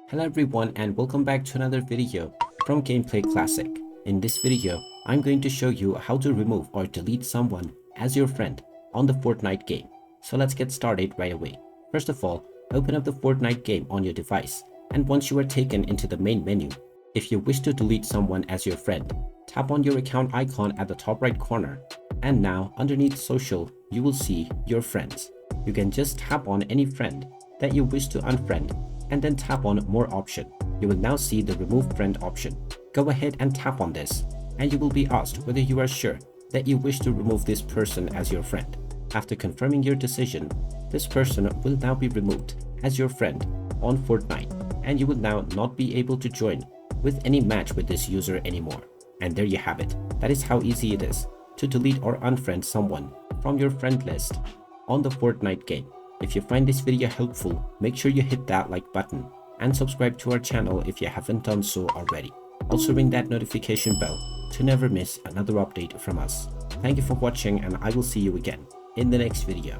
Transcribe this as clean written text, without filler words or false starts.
Hello everyone and welcome back to another video from Gameplay Classic. In this video, I'm going to show you how to remove or delete someone as your friend on the Fortnite game. So let's get started right away. First of all, open up the Fortnite game on your device, and once you are taken into the main menu, if you wish to delete someone as your friend, tap on your account icon at the top right corner, and now underneath social, you will see your friends. You can just tap on any friend that you wish to unfriend and then tap on more option. You will now see the remove friend option. Go ahead and tap on this and you will be asked whether you are sure that you wish to remove this person as your friend. After confirming your decision, this person will now be removed as your friend on Fortnite and you will now not be able to join with any match with this user anymore. And there you have it. That is how easy it is to delete or unfriend someone from your friend list on the Fortnite game. If you find this video helpful, make sure you hit that like button and subscribe to our channel if you haven't done so already. Also ring that notification bell to never miss another update from us. Thank you for watching and I will see you again in the next video.